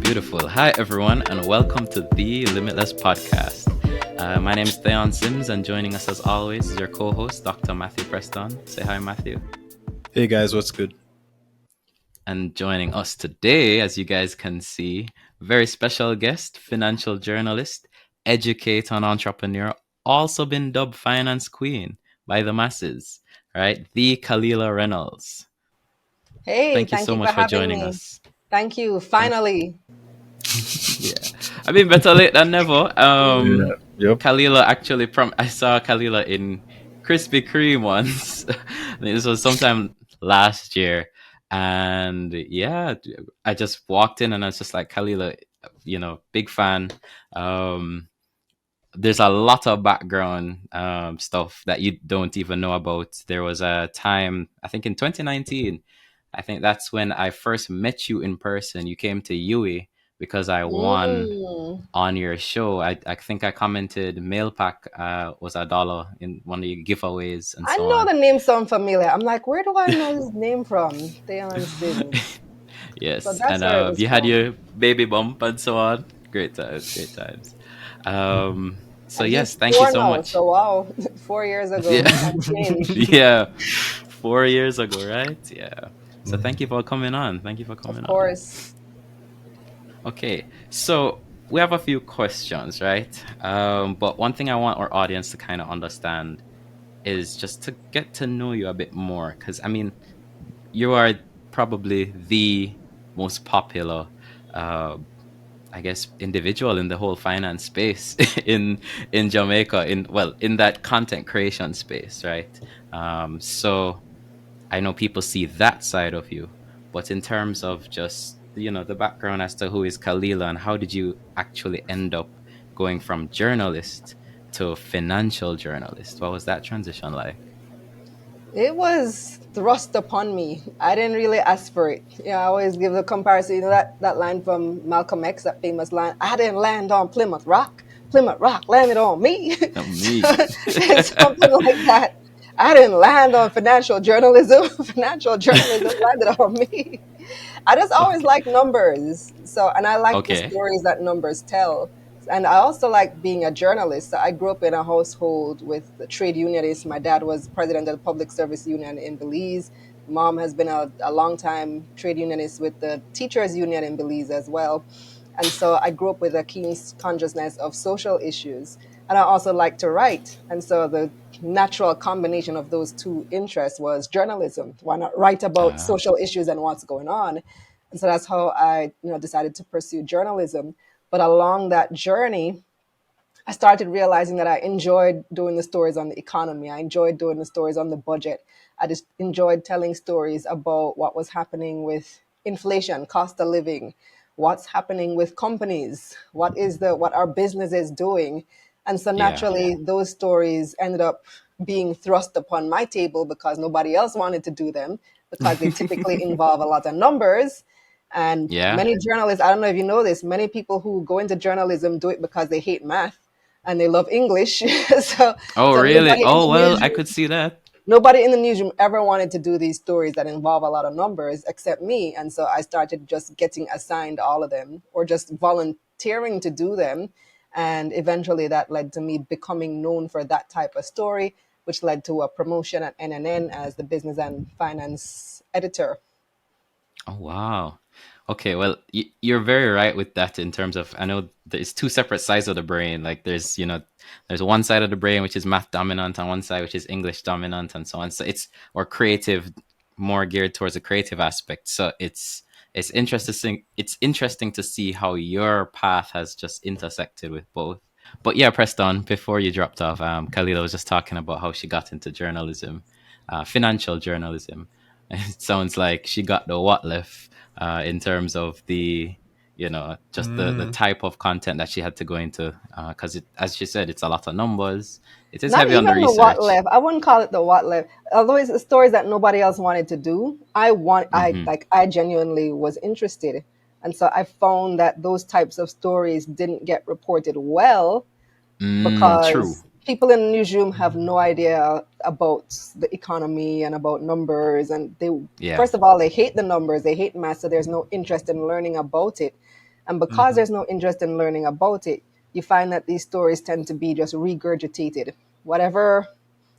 Beautiful. Hi, everyone, and welcome to the Limitless podcast. My name is Theon Sims, and joining us as always is your co host, Dr. Matthew Preston. Say hi, Matthew. Hey guys, what's good? And joining us today, as you guys can see, very special guest, financial journalist, educator, and entrepreneur, also been dubbed Finance Queen by the masses, right? The Kalilah Reynolds. Hey, Thank you thank so you much for for having joining me. us. Thank you. Thank Finally. Yeah, I mean, better late than never. Mm. Yeah, yep. Kalilah actually I saw Kalilah in Krispy Kreme once. I think this was sometime last year, and yeah, I just walked in and I was just like, Kalilah, big fan. Um, there's a lot of background stuff that you don't even know about. There was a time, I think in 2019, I think that's when I first met you in person. You came to UE because I won Mm. on your show. I think I commented mail pack was $1 in one of your giveaways and I so know on. the name sound familiar. I'm like, where do I know his name from? Theon Sims. So Yes, that's and where it was you had from. your baby bump and so on. Great times, great times. So And yes, he's thank you four so now. much. So wow, 4 years Yeah, ago and change. yeah, 4 years ago, right? Yeah. So thank you for coming on. Thank you for Of coming on. course. Okay, so we have a few questions, right? But one thing I want our audience to kind of understand is just to get to know you a bit more, because I mean, you are probably the most popular, uh, I guess, individual in the whole finance space in Jamaica, in that content creation space, right? So I know people see that side of you, but in terms of just the background as to who is Kalilah and how did you actually end up going from journalist to financial journalist? What was that transition like? It was thrust upon me. I didn't really ask for it. I always give the comparison, that line from Malcolm X, that famous line, I didn't land on Plymouth Rock. Plymouth Rock landed on me. So Me. it's something like that. I didn't land on financial journalism. Financial journalism landed on me. I just always Okay. like numbers. And I like the Okay. stories that numbers tell. And I also like being a journalist. So I grew up in a household with the trade unionists. My dad was president of the Public Service Union in Belize. Mom has been a long time trade unionist with the Teachers Union in Belize as well. And so I grew up with a keen consciousness of social issues. And I also like to write. And so the natural combination of those two interests was journalism. Why not write about Ah, social issues and what's going on? And so that's how I, decided to pursue journalism. But along that journey, I started realizing that I enjoyed doing the stories on the economy. I enjoyed doing the stories on the budget. I just enjoyed telling stories about what was happening with inflation, cost of living, what's happening with companies, what our business is doing. And so yeah. naturally those stories ended up being thrust upon my table because nobody else wanted to do them because they typically involve a lot of numbers. And Yeah. many journalists, I don't know if you know this, many people who go into journalism do it because they hate math and they love English. so, Oh, so really? nobody in Oh, the well, I newsroom, could see that. nobody in the newsroom ever wanted to do these stories that involve a lot of numbers except me. And so I started just getting assigned all of them or just volunteering to do them. And eventually that led to me becoming known for that type of story, which led to a promotion at NNN as the business and finance editor. Oh, wow. Okay, well, you're very right with that in terms of, I know there's two separate sides of the brain. Like there's one side of the brain which is math dominant and one side which is English dominant and so on. So or creative, more geared towards the creative aspect. So it's interesting to see how your path has just intersected with both. But yeah, Preston, before you dropped off, Khalila was just talking about how she got into journalism, financial journalism. It sounds like she got the what left in terms of just the Mm, type of content that she had to go into. Because as she said, it's a lot of numbers. It is Not heavy on the even the what research. left. I wouldn't call it the what left. Although it's the stories that nobody else wanted to do. Hmm. I genuinely was interested. And so I found that those types of stories didn't get reported well True. because people in the newsroom have no idea about the economy and about numbers. And Yeah. first of all, they hate the numbers, they hate math, so there's no interest in learning about it. And because there's no interest in learning about it, you find that these stories tend to be just regurgitated. Whatever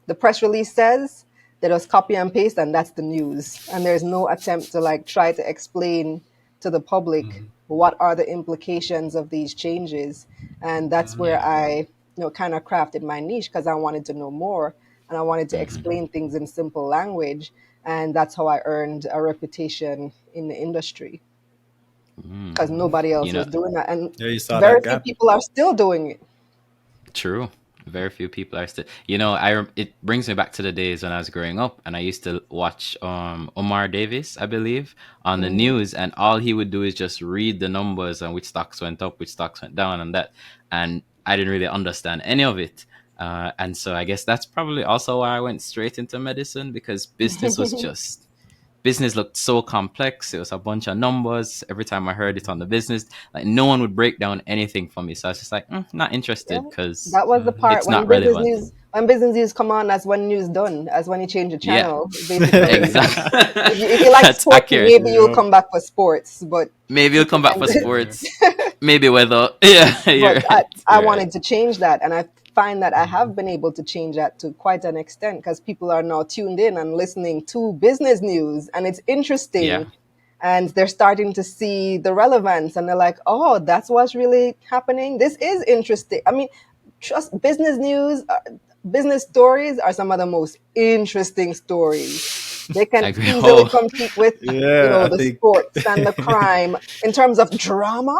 the press release says, they just copy and paste, and that's the news. And there's no attempt to like try to explain to the public what are the implications of these changes. And that's where Yeah. I, kind of crafted my niche, because I wanted to know more and I wanted to Hmm. explain things in simple language. And that's how I earned a reputation in the industry, because nobody You else know, was doing that. And Yeah, you saw very that few gap. people are still doing it. true. Very few people are still. It brings me back to the days when I was growing up, and I used to watch Omar Davis, I believe, on the Hmm. news, and all he would do is just read the numbers and which stocks went up, which stocks went down, and that. And I didn't really understand any of it. And so I guess that's probably also why I went straight into medicine, because business looked so complex. It was a bunch of numbers. Every time I heard it on the business, like no one would break down anything for me. So I was just like, not Yeah, interested because that was the part it's not relevant. when business news come on. That's when news done. That's when you change the Yeah, channel, basically. exactly. If you like That's sports, accurate. maybe you'll Yep. come back for sports. But Maybe you'll come back for Yeah. sports. Maybe weather. Yeah, but you're I, right. I You're right. wanted to change that, and I find that I have been able to change that to quite an extent, because people are now tuned in and listening to business news, and it's Yeah. interesting, and they're starting to see the relevance, and they're like, "Oh, that's what's really happening. This is interesting." I mean, trust business news, business stories are some of the most interesting stories. They I can agree. easily Oh, compete with, Yeah, I the think. sports and the crime in terms of drama.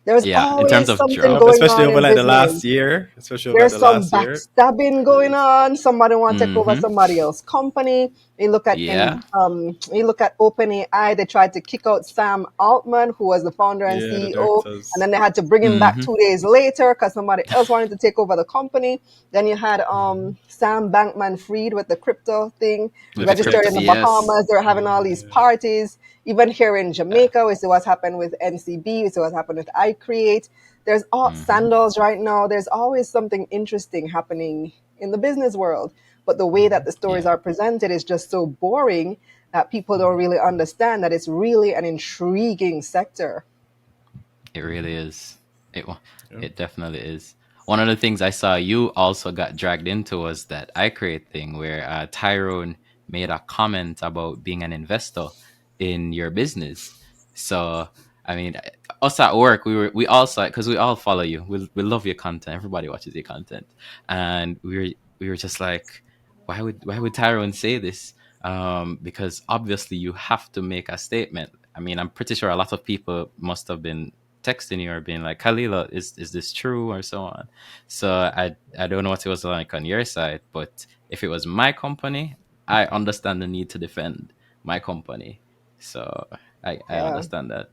There's yeah. In terms always of something drama. going Especially on over in like the last business. year. Especially over like There's the some last year. backstabbing going Crazy. on. Somebody want to take over Mm-hmm. somebody else's company. Yeah. You look at OpenAI. They tried to kick out Sam Altman, who was the founder and Yeah, the CEO, and directors. then they had to bring him back Mm-hmm. 2 days later because somebody else wanted to take over the company. Then you had Sam Bankman-Fried with the crypto thing, With the registered crypto. in the Yes. Bahamas. They're having all these Yeah. parties. Even here in Jamaica, we see what's happened with NCB. We see what's happened with iCreate. There's all Mm-hmm. sandals right now. There's always something interesting happening in the business world. But the way that the stories Yeah. are presented is just so boring that people don't really understand that it's really an intriguing sector. It really is. It wa- Yeah. it definitely is. One of the things I saw you also got dragged into was that iCreate thing where Tyrone made a comment about being an investor in your business. So I mean, us at work, we also because we all follow you. We love your content. Everybody watches your content, and we were just like, why would Tyrone say this? Because obviously you have to make a statement. I mean, I'm pretty sure a lot of people must have been texting you or being like, Kalilah, is this true or so on. So I don't know what it was like on your side, but if it was my company, I understand the need to defend my company. So I Yeah, understand that.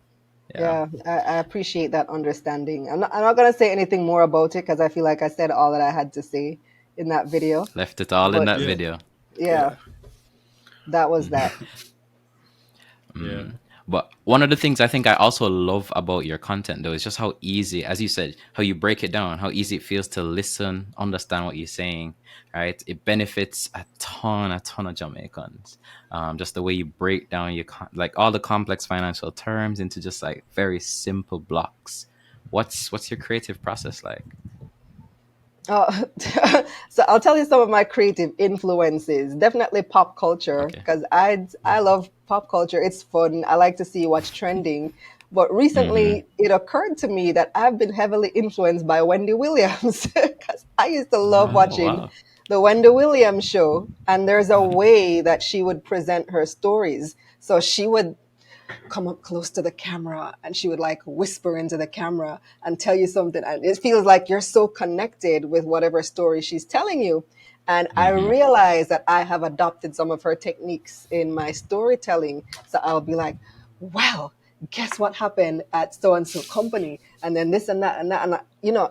Yeah. yeah, I appreciate that understanding. I'm not going to say anything more about it because I feel like I said all that I had to say in that video. Left it all in But that Yeah. video. yeah, Yeah. that was that. Yeah. But one of the things I think I also love about your content, though, is just how easy, as you said, how you break it down, how easy it feels to listen, understand what you're saying, right? It benefits a ton of Jamaicans. Just the way you break down like all the complex financial terms into just like very simple blocks. What's your creative process like? Uh, so I'll tell you some of my creative influences. Definitely pop culture, Okay. because I love pop culture. It's fun. I like to see what's trending. But Mm-hmm. recently, it occurred to me that I've been heavily influenced by Wendy Williams, because I used to love Oh watching wow. the Wendy Williams show. And there's a way that she would present her stories. So she would come up close to the camera and she would like whisper into the camera and tell you something, and it feels like you're so connected with whatever story she's telling you. And I Mm-hmm. realize that I have adopted some of her techniques in my storytelling. So I'll be like, well, guess what happened at so and so company, and then this and that and that and that.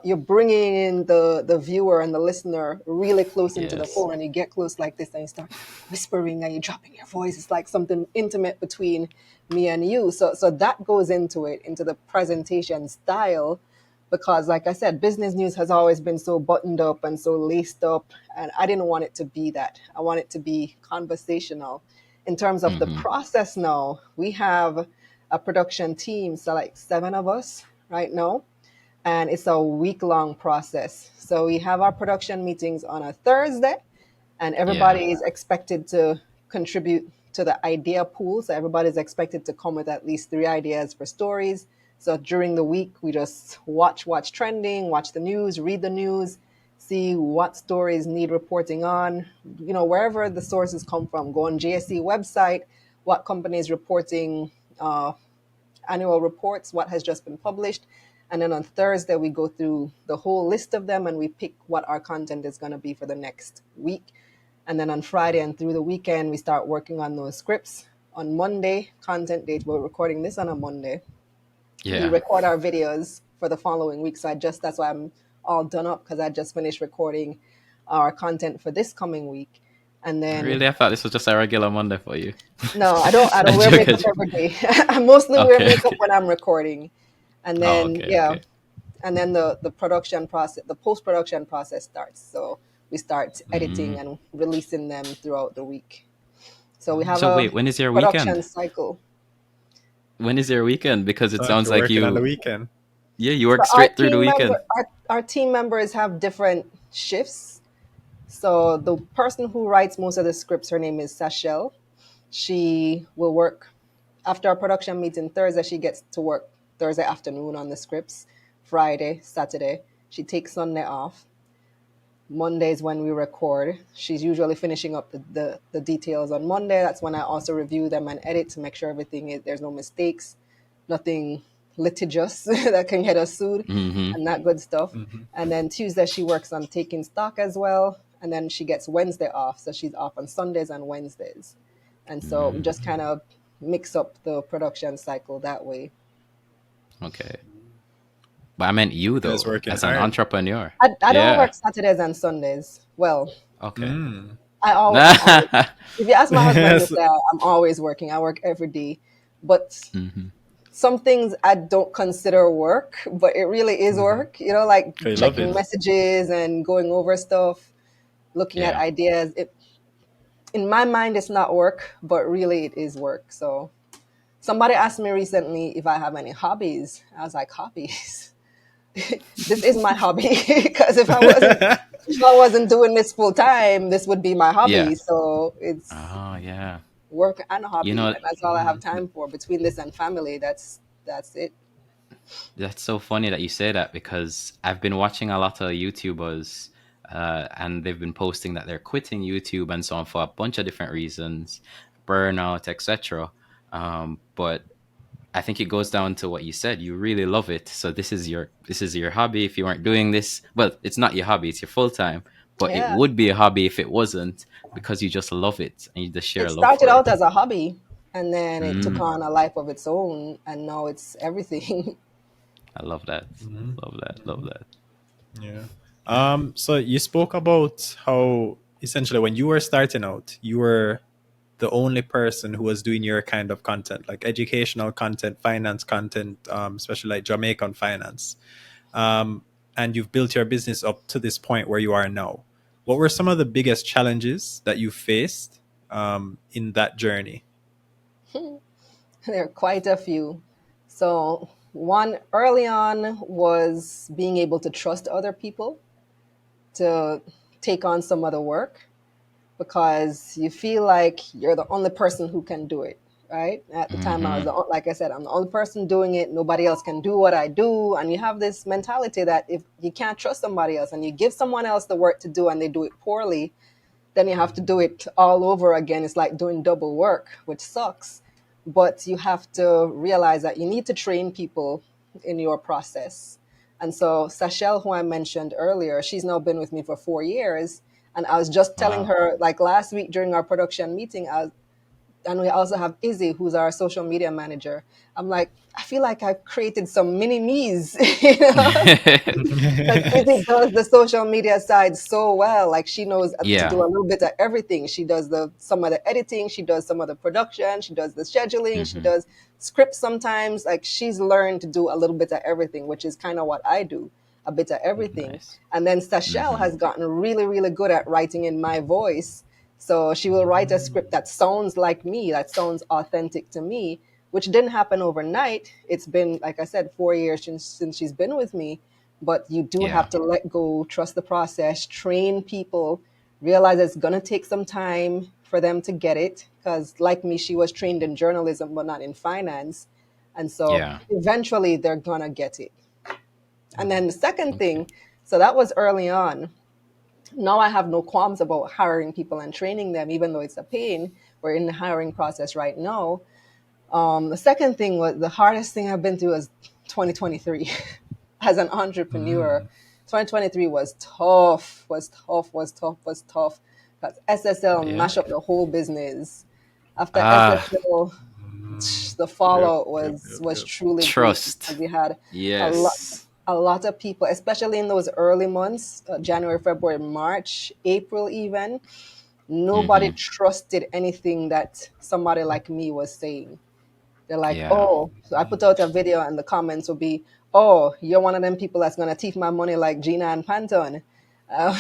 You're bringing in the viewer and the listener really close into the Yes. phone, and you get close like this and you start whispering and you're dropping your voice. It's like something intimate between me and you. So that goes into it, into the presentation style, because like I said, business news has always been so buttoned up and so laced up, and I didn't want it to be that. I want it to be conversational. In terms of the Mm-hmm. process now, we have a production team, so like 7 of us, right now, and it's a week-long process. So we have our production meetings on a Thursday, and Yeah. everybody is expected to contribute to the idea pool. So everybody's expected to come with at least 3 ideas for stories. So during the week, we just watch trending, watch the news, read the news, see what stories need reporting on. Wherever the sources come from, go on GSC website, what company is reporting annual reports, what has just been published. And then on Thursday, we go through the whole list of them and we pick what our content is going to be for the next week. And then on Friday and through the weekend, we start working on those scripts. On Monday, content date, we're recording this on a Monday. We Yeah. record our videos for the following week. So that's why I'm all done up, because I just finished recording our content for this coming week. And then Really? I thought this was just a regular Monday for you. no, I don't I'm wear makeup joking. every day. I mostly wear Okay. makeup Okay. when I'm recording. And Oh, then okay. yeah, Okay. and then the production process, the post production process starts. So we start editing and releasing them throughout the week. So we have So a wait, when is your production weekend? cycle. When is your weekend? Because it So if sounds you're like working on the you, weekend. yeah, you So work straight through the weekend. our team members have different shifts. So the person who writes most of the scripts, her name is Sachelle. She will work after our production meeting Thursday. She gets to work Thursday afternoon on the scripts. Friday, Saturday, she takes Sunday off. Mondays when we record. She's usually finishing up the details on Monday. That's when I also review them and edit to make sure everything is, there's no mistakes, nothing litigious that can get us sued, Mm-hmm. and that good stuff. Hmm. And then Tuesday she works on taking stock as well. And then she gets Wednesday off. So she's off on Sundays and Wednesdays. And so we just kind of mix up the production cycle that way. Okay. But I meant you You guys though, working as an hard. entrepreneur. I don't Yeah. work Saturdays and Sundays. Well, Okay. Mm. I'm always. If you ask my husband, he'll Yes. say I'm always working. I work every day, but Mm-hmm. some things I don't consider work, but it really is Hmm. work. Like I love checking it. messages and going over stuff, looking at Yeah. ideas. In my mind, it's not work, but really it is work. So somebody asked me recently if I have any hobbies. I was like, hobbies. This is my hobby because if I wasn't doing this full time, this would be my Yeah. hobby. So it's Oh, yeah. work and a You hobby, know, and that's all I have time for between this and family. That's it. that's so funny that you say that because I've been watching a lot of YouTubers, and they've been posting that they're quitting YouTube and so on for a bunch of different reasons, burnout, etc. But I think it goes down to what you said. You really love it, so this is your hobby. If you weren't doing this, well, it's not your hobby; it's your full time. But it Yeah, would be a hobby if it wasn't, because you just love it and you just share it a love started for out it. as a hobby, and then it took Mm, on a life of its own, and now it's everything. I love that. Mhm. Love that. Love that. Yeah. So you spoke about how essentially when you were starting out, you were the only person who was doing your kind of content, like educational content, finance content, especially like Jamaican finance. Um, and you've built your business up to this point where you are now. What were some of the biggest challenges that you faced in that journey? There are quite a few. So one early on was being able to trust other people to take on some of the work, because you feel like you're the only person who can do it, right? At the time, Mm-hmm. like I said, I'm the only person doing it. Nobody else can do what I do. And you have this mentality that if you can't trust somebody else and you give someone else the work to do and they do it poorly, then you have to do it all over again. It's like doing double work, which sucks. But you have to realize that you need to train people in your process. And so Sachelle, who I mentioned earlier, she's now been with me for 4 years. And I was just telling Wow. her, like last week during our production meeting, and we also have Izzy, who's our social media manager. I'm like, I feel like I've created some mini me's, because Izzy does the social media side so well. Like she knows to Yeah. do a little bit of everything. She does some of the editing, she does some of the production, she does the scheduling, she Mm-hmm. does scripts sometimes. Like she's learned to do a little bit of everything, which is kind of what I do, a bit of everything. Nice. And then Sachelle Mm-hmm. has gotten really, really good at writing in my voice. So she will write a script that sounds like me, that sounds authentic to me, which didn't happen overnight. It's been, like I said, 4 years since she's been with me. But you do Yeah. have to let go, trust the process, train people, realize it's going to take some time for them to get it. Because, like me, she was trained in journalism, but not in finance. And so Yeah. eventually they're going to get it. And then the second Okay. thing, so that was early on. Now I have no qualms about hiring people and training them, even though it's a pain. We're in the hiring process right now. The second thing was the hardest thing I've been through was 2023 as an entrepreneur. 2023 was tough, was tough. Because SSL Yeah. mashed up the whole business. After Ah, SSL, the Yep, fallout yep, was yep. truly great trust. because we had a lot Yes. a lot of people, especially in those early months, January, February, March, April, even. Nobody Mm-hmm. trusted anything that somebody like me was saying. They're like, Yeah. oh, so I put out a video and the comments will be, oh, you're one of them people that's going to thief my money like Gina and Panton. Uh,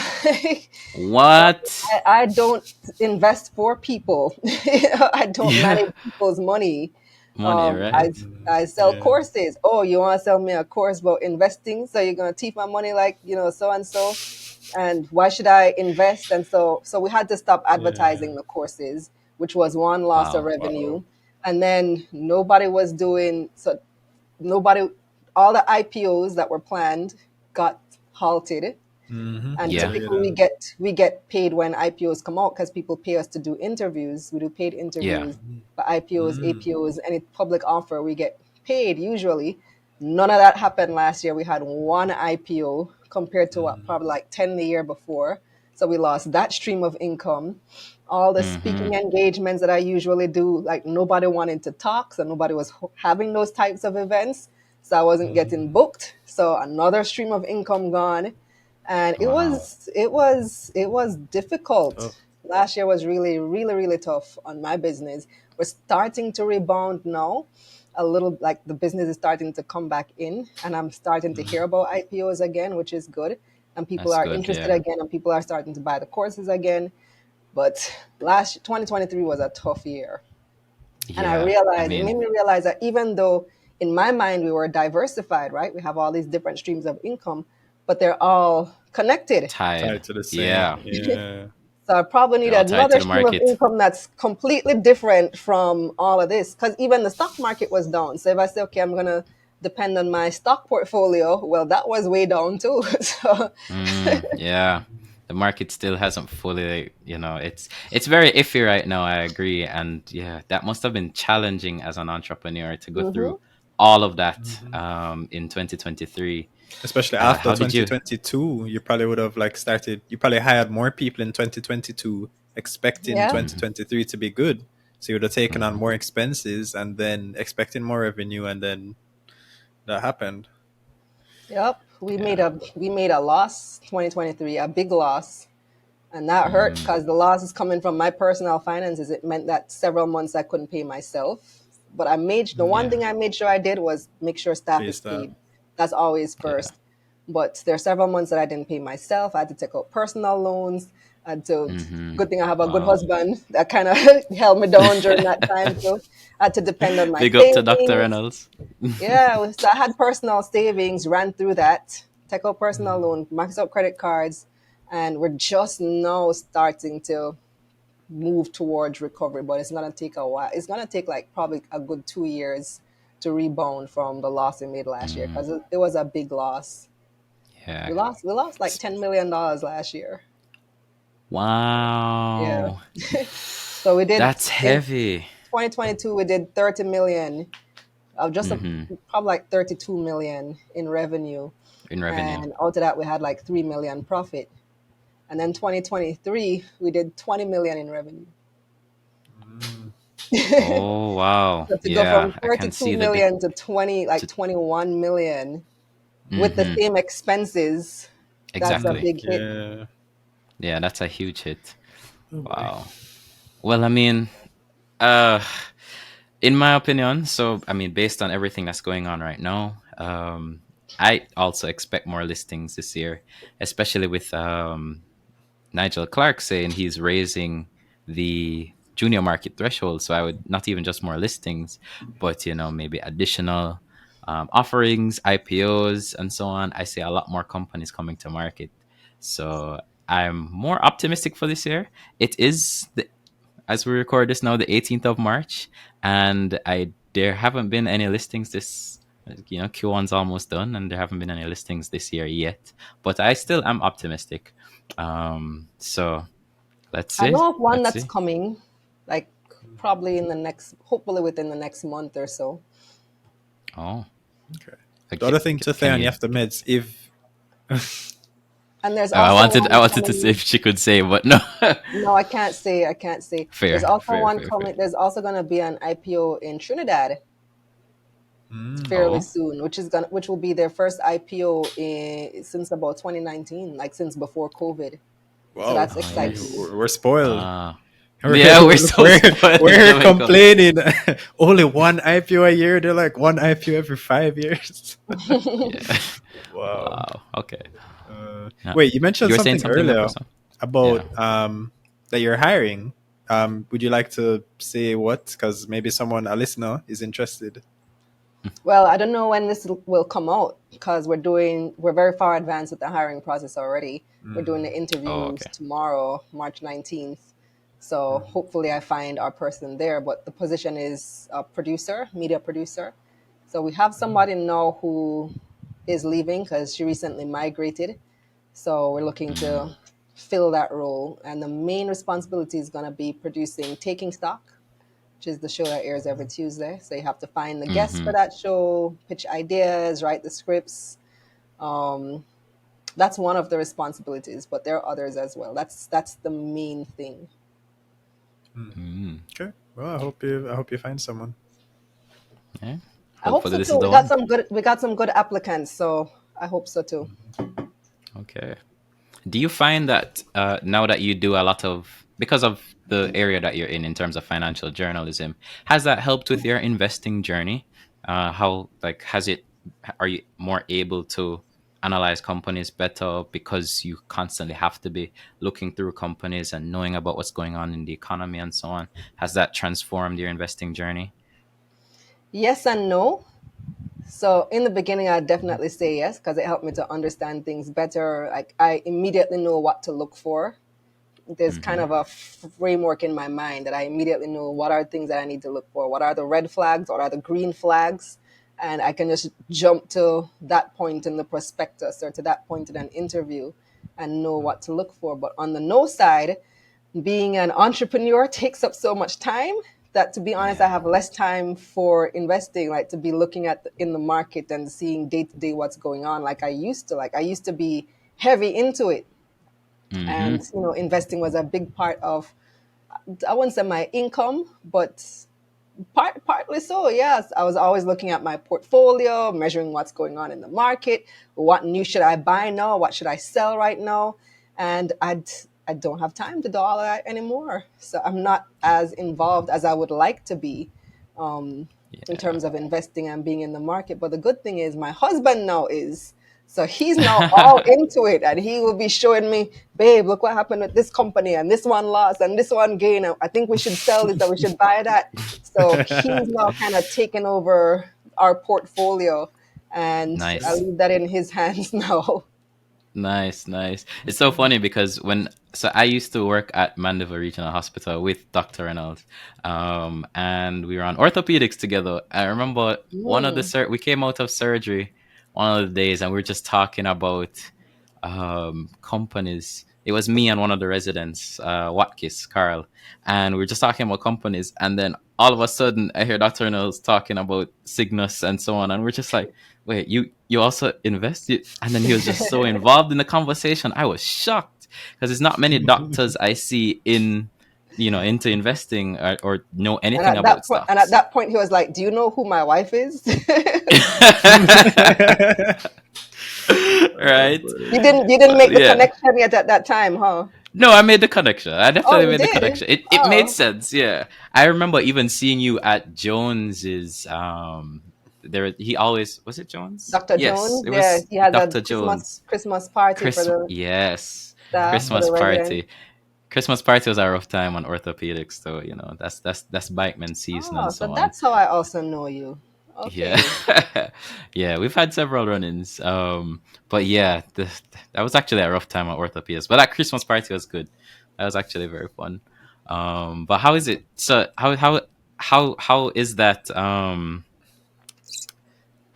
What? I don't invest for people. I don't Yeah. manage people's money. Money, I right? I sell Yeah. courses. Oh, you want to sell me a course about investing? So you're gonna thief my money like so and so? And why should I invest? And so we had to stop Yeah. advertising the courses, which was one loss of Wow. revenue. Wow. And then nobody was doing so. Nobody, all the IPOs that were planned got halted, and I Yeah. hear typically that. we get paid when IPOs come out because people pay us to do interviews. We do paid Yeah. interviews for IPOs, APOs, any public offer. We get paid usually. None of that happened last year. We had one IPO compared to what probably like 10 the year before. So we lost that stream of income. All the Mm-hmm. speaking engagements that I usually do, like nobody wanted to talk, so nobody was having those types of events. So I wasn't getting booked. So another stream of income gone, and it Wow. was it was it was difficult. Tough. Last year was really tough on my business. We're starting to rebound now, a little, like the business is starting to come back in, and I'm starting to hear about IPOs again, which is good, and people That's are good. interested Yeah. again, and people are starting to buy the courses again. But last 2023 was a tough year, and I Yeah. I realized, it mean, made me realize that even though in my mind we were diversified, right? We have all these different streams of income, but they're all connected. tied. Tied to the same. Yeah. Yeah. So I probably need They're all tied to another the stream of market. income that's completely different from all of this. Because even the stock market was down. So if I say, okay, I'm going to depend on my stock portfolio, well, that was way down too. So, Yeah. The market still hasn't fully, it's very iffy right now. I agree. And yeah, that must have been challenging as an entrepreneur to go through mhm. all of that in 2023. Especially after How did you? 2022, you probably would have like started, you probably hired more people in 2022 expecting Yeah. 2023 to be good. So you would have taken on Mhm. more expenses and then expecting more revenue, and then that happened. Yep. We made Yeah. a loss 2023, a big loss. And that hurt Mm. because the loss is coming from my personal finances. It meant that several months I couldn't pay myself. But the one Yeah. thing I made sure I did was make sure staff Please is stop. paid. That's always Yeah. first. But there are several months that I didn't pay myself. I had to take out personal loans. I had to, Mm-hmm. good thing I have a good Wow. husband that kind of held me down during that time too. I had to depend on my Big up to Dr. savings. Reynolds. Yeah, so I had personal savings, ran through that, take out personal loan, max out credit cards, and we're just now starting to move towards recovery. But it's gonna take a while. It's gonna take like probably a good 2 years to rebound from the loss we made last year because it was a big loss. Yeah. We lost like $10 million last year. Yeah. Wow. So we did That's in heavy 2022 we did 30 million of hmm probably like 32 million in revenue. in revenue. And out of that we had like 3 million profit, and then 2023 we did 20 million in revenue. Oh, wow. So to go from Yeah. I can 32 see million to 20, like to, 21 million with the hmm same expenses, that's a Exactly. big hit. Yeah. Yeah. That's a huge hit. Oh boy. Wow. Well, I mean, uh, in my opinion, so I mean, based on everything that's going on right now, I also expect more listings this year, especially with Nigel Clark saying he's raising the junior market threshold. So I would not even just more listings, but maybe additional offerings, IPOs, and so on. I see a lot more companies coming to market. So I'm more optimistic for this year. It is as we record this now, the 18th of March, and I there haven't been any listings this. Q1's almost done, and there haven't been any listings this year yet. But I still am optimistic. So let's I see. know of one Let's that's see. coming, like probably in the next, hopefully within the next month or so. Oh, Okay. The okay. other thing to say Can on you you? have to meds if And there's I also wanted. one I wanted to say coming. if she could say, but no. No, I can't say. I can't say. There's Fair, also fair, one fair, fair. coming. There's also going to be an IPO in Trinidad fairly Oh, soon, which will be their first IPO since about 2019, like since before COVID. So wow, that's oh exciting. yes. we're spoiled. Ah, We're, yeah. We're so spoiled in we're Jamaica. complaining. Only one IPO a year. They're like one IPO every 5 years. Yeah. Wow. Wow. Okay. Yeah. Wait, you mentioned You were saying something something there, earlier person? Yeah. about that you're hiring. Would you like to say what? Because maybe someone, a listener, is interested. Well, I don't know when this will come out because we're very far advanced with the hiring process already. We're doing the Oh, interviews okay. tomorrow, March 19th. So hopefully I find our person there. But the position is a producer, media producer. So we have somebody now who is leaving because she recently migrated. So we're looking Mm, to fill that role. And the main responsibility is going to be producing Taking Stock, which is the show that airs every Tuesday. So you have to find the guests mm-hmm. for that show, pitch ideas, write the scripts. Um, that's one of the responsibilities, but there are others as well. That's the main thing. Mm. Okay. Well, I hope you find someone. Yeah. I hope Hopefully so this is too. the one. We got some good applicants, so I hope so too. Okay. Do you find that now that you do a lot of, because of the area that you're in terms of financial journalism, has that helped with your investing journey? How, like, are you more able to analyze companies better because you constantly have to be looking through companies and knowing about what's going on in the economy and so on? Has that transformed your investing journey? Yes and no. So in the beginning, I definitely say yes because it helped me to understand things better. Like I immediately know what to look for. There's kind Mm-hmm. of a framework in my mind that I immediately know what are things that I need to look for. What are the red flags? What are the green flags? And I can just jump to that point in the prospectus or to that point in an interview and know what to look for. But on the no side, being an entrepreneur takes up so much time that, to be honest, I Yeah. have less time for investing, like to be looking at in the market and seeing day to day what's going on like I used to. Like I used to be heavy into it, Mm-hmm. and investing was a big part of, I wouldn't say my income, but partly so. Yes, I was always looking at my portfolio, measuring what's going on in the market, what new should I buy now, what should I sell right now, and I don't have time to do all of that anymore. So I'm not as involved as I would like to be, in Yeah. terms of investing and being in the market. But the good thing is my husband now is. So he's now all into it, and he will be showing me, babe, look what happened with this company, and this one lost, and this one gained. I think we should sell this, or we should buy that. So he's now kind of taken over our portfolio, and I Nice. leave that in his hands now. Nice, nice. It's so funny because so I used to work at Mandeville Regional Hospital with Dr. Reynolds, and we were on orthopedics together. I remember Mm. we came out of surgery one of the days, and we were just talking about companies. It was me and one of the residents, Watkis, Carl, and we were just talking about companies, and then all of a sudden I hear Dr. Reynolds talking about Cygnus and so on, and we're just like, wait, you also invested? And then he was just so involved in the conversation. I was shocked because there's not many doctors I see into investing, or know anything about And at stocks. that point, he was like, "Do you know who my wife is?" Right. You didn't make the Yeah. connection yet at that time, huh? No, I made the connection. I Oh, definitely you made the did. connection. It made Oh, sense. Yeah. I remember even seeing you at Jones's. There he always was it Jones? Dr. Yes, Jones. it Yeah, was he has a Dr. Jones. Christmas party for Chris, the yes, staff, for Christmas the residents. party. Christmas party was a rough time on orthopedics, so you know that's bikeman season Oh, and so so on. that's how I also know you. Yeah, Okay. yeah, we've had several run-ins. But yeah, that was actually a rough time at orthopedics. But that Christmas party was good. That was actually very fun. But how is it? So how is that?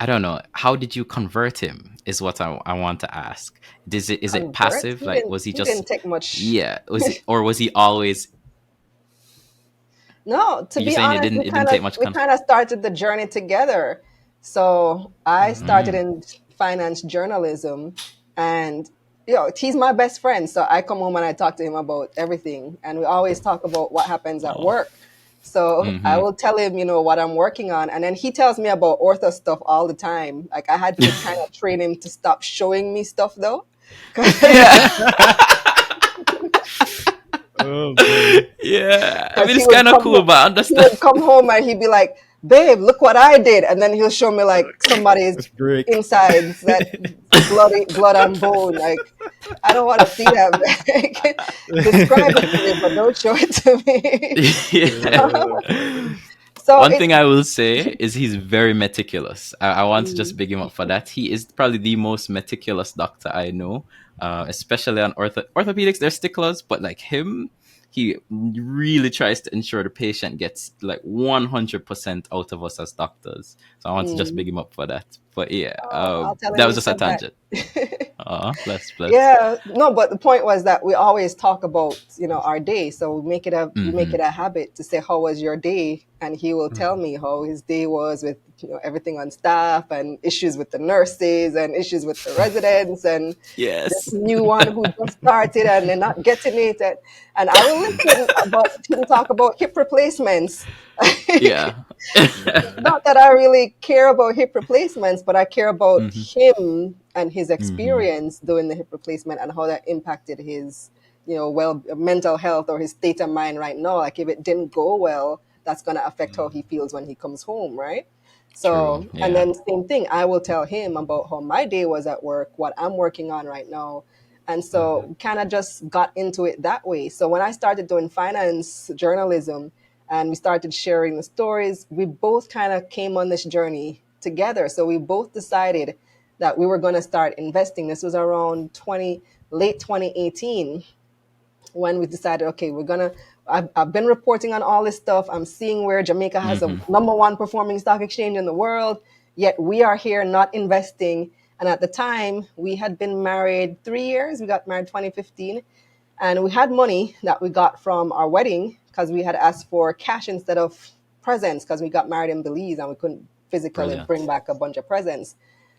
I don't know. How did you convert him? Is what I want to ask. Is it Convert? passive? Like was he He just didn't take much. yeah? Was it or was he always? No, to You be saying it honest, didn't it didn't take much we kind of started the journey together. So I started Mm. in finance journalism, and he's my best friend. So I come home and I talk to him about everything, and we always talk about what happens at Oh. work. So I Mm-hmm. will tell him, what I'm working on, and then he tells me about ortho stuff all the time. Like I had to kind of train him to stop showing me stuff though, Yeah. because Oh boy. Yeah. I because mean, it's kind of cool, but I he understand. would come home and he'd be like, "Babe, look what I did," and then he'll show me like somebody's Let's break. insides that blood and bone. Like I don't want to see that. Like, describe it to me, but don't show it to me. Yeah. Oh boy. So One thing it's I will say is he's very meticulous. I want to just mm, big him up for that. He is probably the most meticulous doctor I know, especially on orthopedics. They're sticklers, but like him, he really tries to ensure the patient gets like 100% out of us as doctors. So I want to just big mm. him up for that. But yeah, Oh, I'll tell that him was you just a said that. tangent. Bless, bless. Yeah, no, but the point was that we always talk about, our day. So we make Mm-hmm. it a habit to say, "How was your day?" And he will tell Mhm. me how his day was with, everything on staff and issues with the nurses and issues with the residents and this Yes. new one who just started and they're not getting it. And I will listen about him talk about hip replacements. Yeah. Yeah. Not that I really care about hip replacements, but I care about Mm-hmm. him and his Mm-hmm. experience doing the hip replacement and how that impacted his, mental health or his state of mind right now. Like if it didn't go well, that's going to affect how he feels when he comes home, right? True. So, and Yeah. then same thing, I will tell him about how my day was at work, what I'm working on right now. And Mhm. so kind of just got into it that way. So when I started doing finance journalism, and we started sharing the stories, we both kind of came on this journey together. So we both decided that we were going to start investing. This was around late 2018 when we decided, okay, I've been reporting on all this stuff. I'm seeing where Jamaica has a Mm-hmm. number one performing stock exchange in the world, yet we are here not investing. And at the time, we had been married 3 years. We got married 2015, and we had money that we got from our wedding because we had asked for cash instead of presents because we got married in Belize and we couldn't physically bring Brilliant. back a bunch of presents.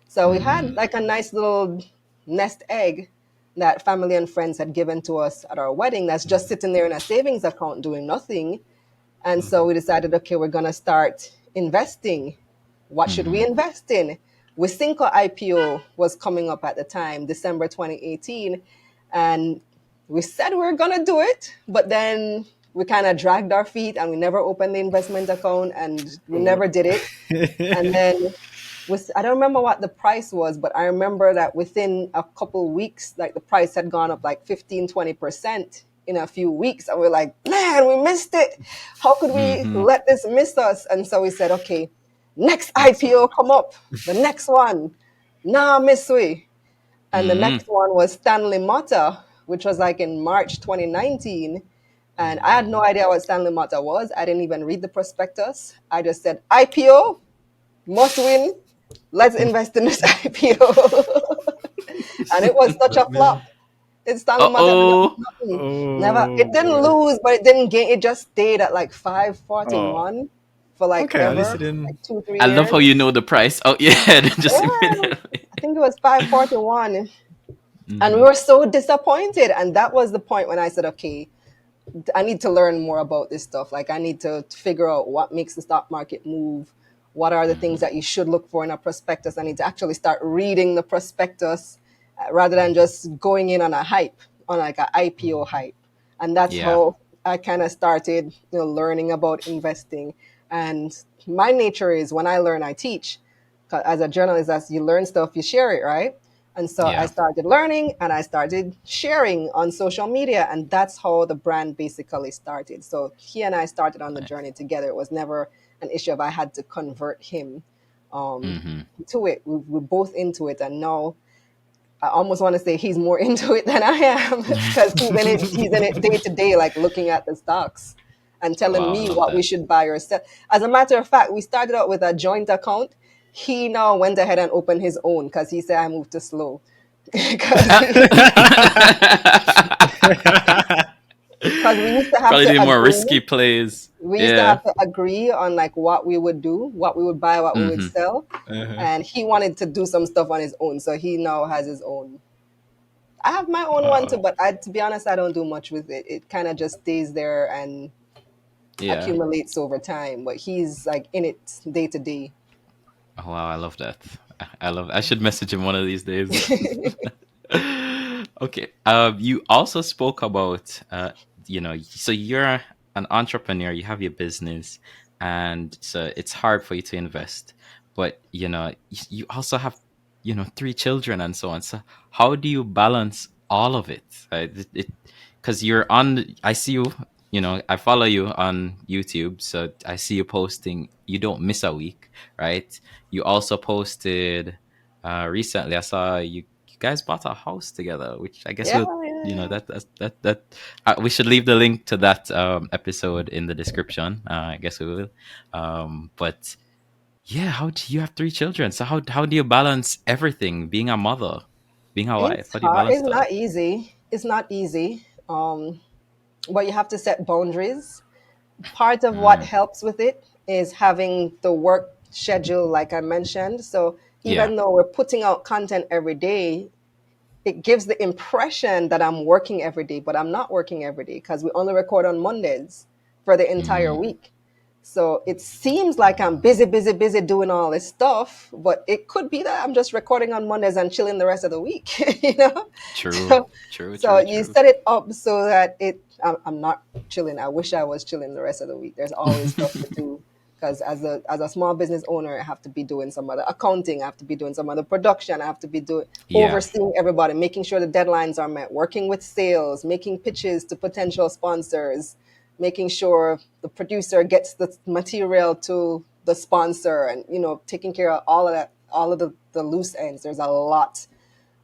So we Mm-hmm. had like a nice little nest egg that family and friends had given to us at our wedding that's just sitting there in a savings account doing nothing. And so Mhm. we decided, okay, we're going to start investing. What should we Mm-hmm. invest in? Wisynco IPO was coming up at the time, December 2018. And we said we were going to do it, but then we kind of dragged our feet and we never opened the investment account and we Oh. never did it. And then I don't remember what the price was, but I remember that within a couple weeks, like the price had gone up like 15-20% in a few weeks. And we're like, man, we missed it. How could we Mm-hmm. let this miss us? And so we said, okay, next Next one. IPO come up, the next one. Nah, miss we. And the Mm-hmm. next one was Stanley Motta, which was like in March 2019. And I had Mhm. no idea what Stanley Motta was. I didn't even read the prospectus. I just said, IPO, must win. Let's invest in this IPO. And it was such a Let me. flop. It's Stanley Motta Uh-oh. never, Oh it didn't boy. lose, but it didn't gain. It just stayed at like Oh. 541 for like Okay. At least it ever, didn't. like two, three I love years. how you know the price. Oh yeah, just Yeah, immediately. I think it was 541. And we Mm-hmm. were so disappointed. And that was the point when I said, okay, I need to learn more about this stuff. Like I need to figure out what makes the stock market move. What are the things Mm-hmm. that you should look for in a prospectus? I need to actually start reading the prospectus rather than just going in on a hype, on like an IPO Mhm. hype. And that's Yeah. how I kind of started, learning about investing. And my nature is when I learn, I teach. 'Cause as a journalist, as you learn stuff, you share it, right? And so I Yeah. started learning and I started sharing on social media. And that's how the brand basically started. So he and I started on the Nice. journey together. It was never an issue of I had to convert him um, Mm-hmm. to it. We're both into it. And now I almost want to say he's more into it than I am because he's in it day to day, like looking at the stocks and telling Wow, I me love what we that. should buy or sell. As a matter of fact, we started out with a joint account. He now went ahead and opened his own because he said I moved too slow. Because we used to have Probably to doing more risky agree. plays. We used to Yeah. have to agree on like what we would do, what we would buy, what we would Mm-hmm. sell. Uh-huh. And he wanted to do some stuff on his own, so he now has his own. I have my own one too, Wow. but to be honest, I don't do much with it. It kind of just stays there and Yeah. accumulates over time. But he's like in it day to day. Oh, wow, I love that. I love. I should message him one of these days. Okay. You also spoke about, so you're an entrepreneur, you have your business, and so it's hard for you to invest. But, you also have, three children and so on. So how do you balance all of it? Because I see you, I follow you on YouTube. So I see you posting, you don't miss a week, right? You also posted recently. I saw you guys bought a house together, which I guess Yeah, we'll, yeah, yeah. we should leave the link to that episode in the description. I guess we will. But yeah, how do you have three children? So how do you balance everything? Being a mother, being a wife, It's how do you hard. balance It's it all? not easy. It's not easy. But you have to set boundaries. Part of what Mm, helps with it is having the work schedule, like I mentioned. So yeah. even though we're putting out content every day, it gives the impression that I'm working every day, but I'm not working every day because we only record on Mondays for the entire Mm, week. So it seems like I'm busy, busy, busy doing all this stuff, but it could be that I'm just recording on Mondays and chilling the rest of the week, you know? true. So, True. so True. you True. set it up so that I'm not chilling. I wish I was chilling the rest of the week. There's always stuff to do because as a small business owner, I have to be doing some other accounting, I have to be doing some other production, I have to be doing Yeah. overseeing everybody, making sure the deadlines are met, working with sales, making pitches to potential sponsors, making sure the producer gets the material to the sponsor, and taking care of all of that, all of the loose ends. There's a lot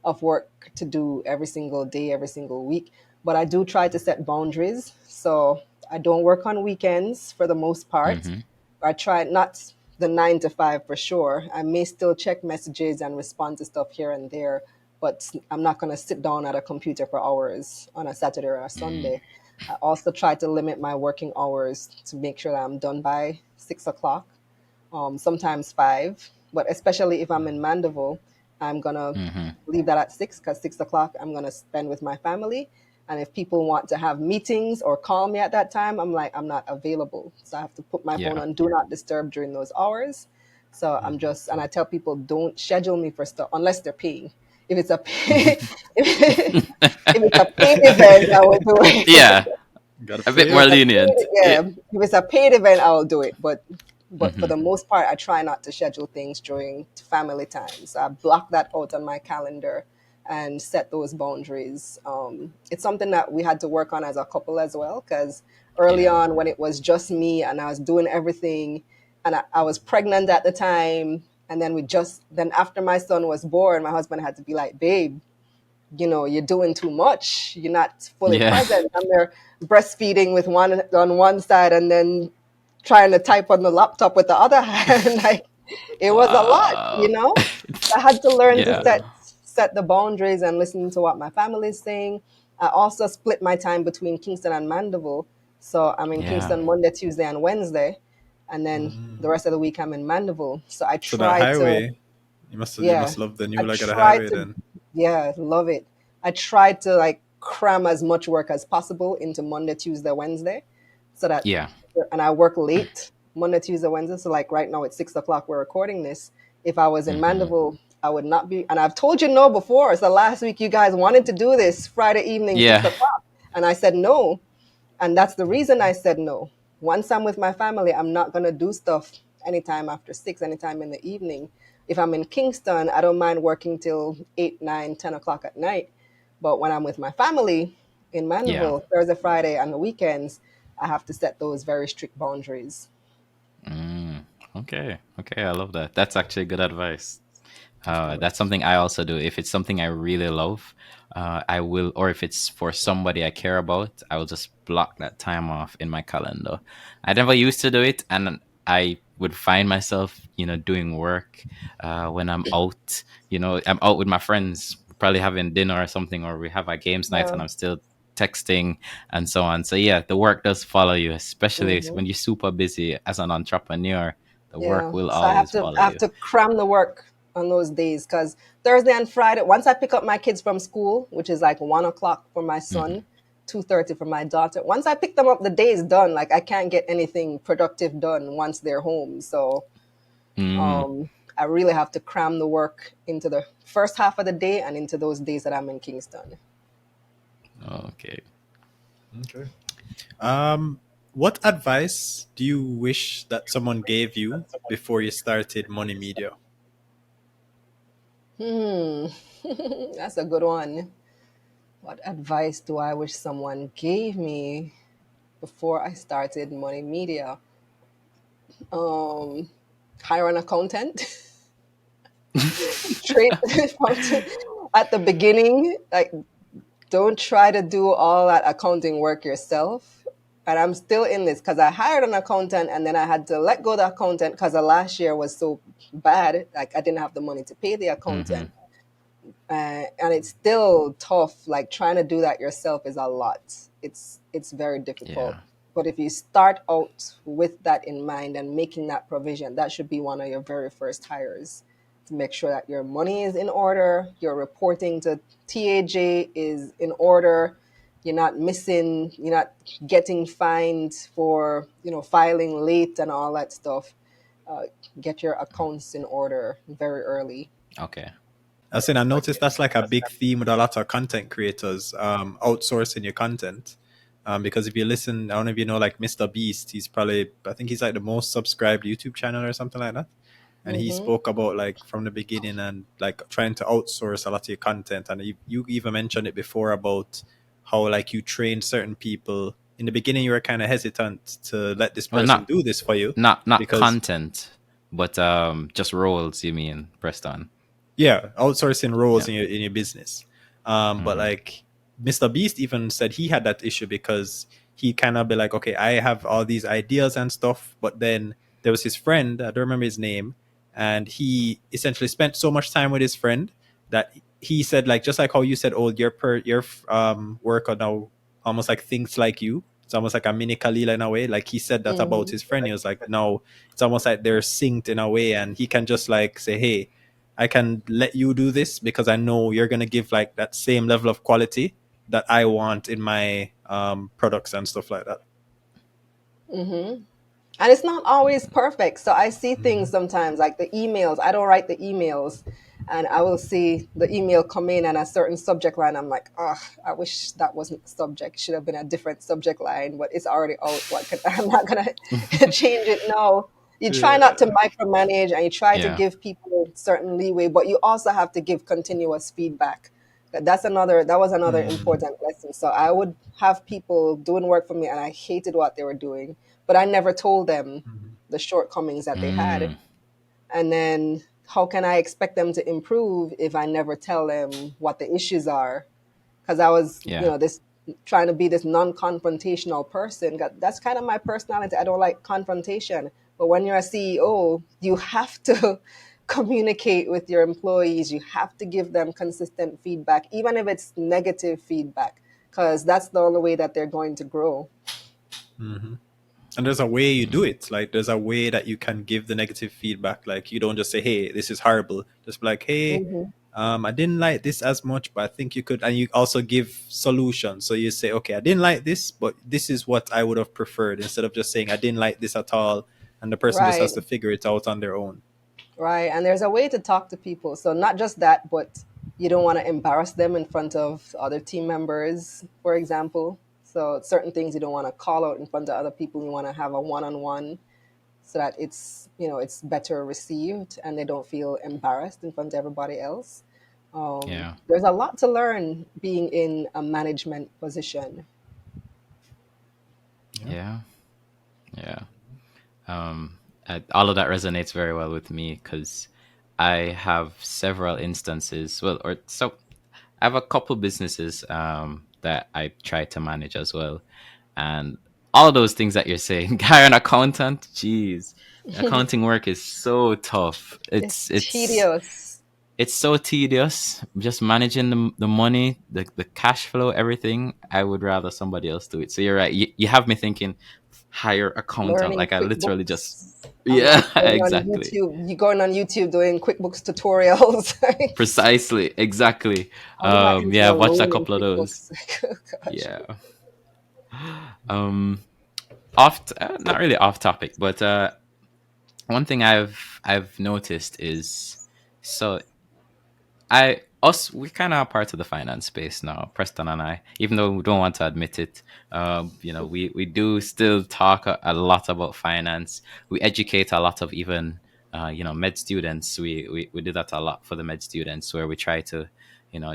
of work to do every single day, every single week. But I do try to set boundaries. So I don't work on weekends for the most part. Mm-hmm. I try not the 9 to 5 for sure. I may still check messages and respond to stuff here and there, but I'm not going to sit down at a computer for hours on a Saturday or a Mm, Sunday. I also try to limit my working hours to make sure that I'm done by 6 o'clock, sometimes five. But especially if I'm in Mandeville, I'm gonna mm-hmm. leave that at 6 because 6 o'clock I'm gonna spend with my family. And if people want to have meetings or call me at that time, I'm like, I'm not available. So I have to put my phone Yeah. on do not disturb during those hours. So and I tell people don't schedule me for stuff unless they're paying. If it's a pay, if it's a paid event, I will do Yeah. it. Gotta A pay bit If more it's up. a lenient. paid, yeah, if it's a paid event, I'll do it. But for Mm-hmm. the most part, I try not to schedule things during family times. I block that out on my calendar and set those boundaries. It's something that we had to work on as a couple as well, because early Yeah. on when it was just me and I was doing everything, and I was pregnant at the time, and then after my son was born, my husband had to be like, babe, you're doing too much. You're not fully Yeah. present. And they're breastfeeding with one on one side and then trying to type on the laptop with the other hand. Like it was a lot, Wow. I had to learn to Yeah. set the boundaries and listen to what my family is saying. I also split my time between Kingston and Mandeville. So I'm in Yeah. Kingston Monday, Tuesday, and Wednesday. And then the rest of the week I'm in Mandeville. So I So that try to, highway, you yeah, must love the I new leg of the try highway to, then. yeah, love it. I try to like cram as much work as possible into Monday, Tuesday, Wednesday, so that, Yeah. and I work late Monday, Tuesday, Wednesday. So like right now it's 6 o'clock. We're recording this. If I was in Mm-hmm. Mandeville, I would not be. And I've told you no before. So last week you guys wanted to do this Friday evening, six Yeah. o'clock, and I said no. And that's the reason I said no. Once I'm with my family, I'm not gonna do stuff anytime after 6, anytime in the evening. If I'm in Kingston, I don't mind working till 8, 9, 10 o'clock at night. But when I'm with my family in Yeah. Mandeville, Thursday, Friday, and the weekends, I have to set those very strict boundaries. Mm, okay. Okay. I love that. That's actually good advice. Of That's course. something I also do. If it's something I really love, I will, or if it's for somebody I care about, I will just block that time off in my calendar. I never used to do it, and I would find myself, doing work when I'm out. I'm out with my friends, probably having dinner or something, or we have our games night, Yeah. and I'm still texting and so on. So yeah, the work does follow you, especially Hmm. when you're super busy as an entrepreneur. The work Yeah. will So I have always to follow I have you. to cram the work on those days because Thursday and Friday, once I pick up my kids from school, which is like 1 o'clock for my Hmm. son, 2:30 for my daughter. Once I pick them up, the day is done. Like I can't get anything productive done once they're home. So Mm. um, I really have to cram the work into the first half of the day and into those days that I'm in Kingston. Okay. Okay. Um, what advice do you wish that someone gave you before you started Money Media? Hmm, that's a good one. What advice do I wish someone gave me before I started Money Media? Um, hire an accountant. Straight at the beginning, like don't try to do all that accounting work yourself. And I'm still in this because I hired an accountant and then I had to let go of the accountant because the last year was so bad. Like I didn't have the money to pay the Mm-hmm. accountant. And it's still tough. Like trying to do that yourself is a lot. It's very difficult. Yeah. But if you start out with that in mind and making that provision, that should be one of your very first hires to make sure that your money is in order, your reporting to TAJ is in order, you're not missing, you're not getting fined for filing late and all that stuff. Uh, get your accounts in order very early. Okay. I was saying I noticed that's like a big theme with a lot of content creators, outsourcing your content. Because if you listen, I don't know if you know like Mr. Beast, he's probably I think he's like the most subscribed YouTube channel or something like that. And he Hmm. spoke about like from the beginning and like trying to outsource a lot of your content. And you even mentioned it before about how like you train certain people. In the beginning, you were kind of hesitant to let this Well, person do this for you not because content, but just roles. You mean, Preston? yeah, outsourcing roles Yeah. in your business. But Mm-hmm. like Mr. Beast even said he had that issue because he kind of be like, okay, I have all these ideas and stuff, but then there was his friend, I don't remember his name, and he essentially spent so much time with his friend that he said like just like how you said, oh, your worker now almost like thinks like you. It's almost like a mini Kalilah in a way. Like he said that about Hmm. his friend. He was like, no, it's almost like they're synced in a way, and he can just like say, hey, I can let you do this because I know you're gonna give like that same level of quality that I want in my products and stuff like that. Hmm. And it's not always perfect. So I see things Hmm. sometimes, like the emails. I don't write the emails, and I will see the email come in and a certain subject line. I'm like, oh, I wish that wasn't the subject. It should have been a different subject line, but it's already out. What can, I'm not gonna change it now. You try not to Yeah. micromanage and you try to Yeah. give people certain leeway, but you also have to give continuous feedback. That was another Hmm. important lesson. So I would have people doing work for me and I hated what they were doing, but I never told them Hmm. the shortcomings that they had. Mm. And then how can I expect them to improve if I never tell them what the issues are? Because I was, Yeah. this trying to be this non-confrontational person. That's kind of my personality. I don't like confrontation. But when you're a CEO, you have to communicate with your employees. You have to give them consistent feedback, even if it's negative feedback, because that's the only way that they're going to grow. Hmm. And there's a way you do Mm. it. Like there's a way that you can give the negative feedback. Like you don't just say, "Hey, this is horrible." Just be like, "Hey, Hmm. I didn't like this as much, but I think you could." And you also give solutions. So you say, "Okay, I didn't like this, but this is what I would have preferred," instead of just saying, "I didn't like this at all," and the person just has Right. to figure it out on their own. Right. And there's a way to talk to people. So not just that, but you don't want to embarrass them in front of other team members, for example. So certain things you don't want to call out in front of other people. You want to have a one-on-one. so that it's better received and they don't feel embarrassed in front of everybody else. Yeah. There's a lot to learn being in a management position. Yeah. Yeah. Yeah. All of that resonates very well with me because I have several instances. Well, or so I have a couple businesses that I try to manage as well, and all of those things that you're saying. Hire an accountant. Jeez, accounting work is so tough. It's tedious. It's so tedious. Just managing the money, the cash flow, everything. I would rather somebody else do it. So you're right. You have me thinking, hire accountant. Learning Like I literally just QuickBooks. I'm yeah, like going on exactly. YouTube. You going on YouTube doing QuickBooks tutorials. Precisely, exactly. How do I enter Yeah, a I've watched a loan in couple of those. QuickBooks? Gosh. Yeah. Um, not really off topic, but one thing I've noticed is so we kind of are part of the finance space now, Preston and I, even though we don't want to admit it. We do still talk a lot about finance. We educate a lot of even med students. We do that a lot for the med students, where we try to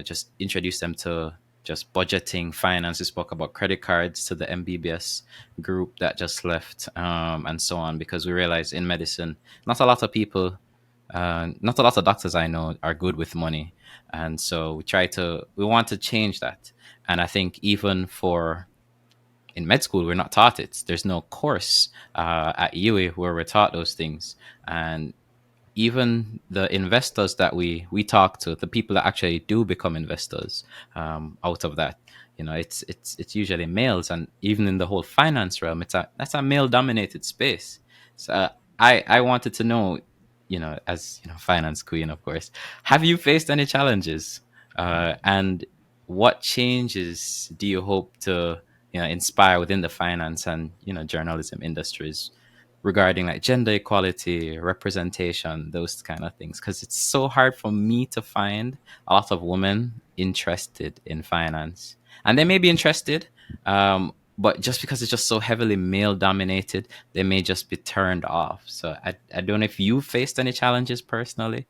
just introduce them to just budgeting, finance. We spoke about credit cards to the MBBS group that just left, and so on, because we realize in medicine, not a lot of people, not a lot of doctors I know are good with money, and so we want to change that. And I think even for in med school, we're not taught it. There's no course at UA where we're taught those things, and even the investors that we talk to, the people that actually do become investors out of that, it's usually males, and even in the whole finance realm, that's a male dominated space. So I wanted to know, as finance queen, of course, have you faced any challenges, and what changes do you hope to inspire within the finance and journalism industries regarding like gender equality, representation, those kind of things? Because it's so hard for me to find a lot of women interested in finance, and they may be interested, but just because it's just so heavily male dominated, they may just be turned off. So I don't know if you faced any challenges personally,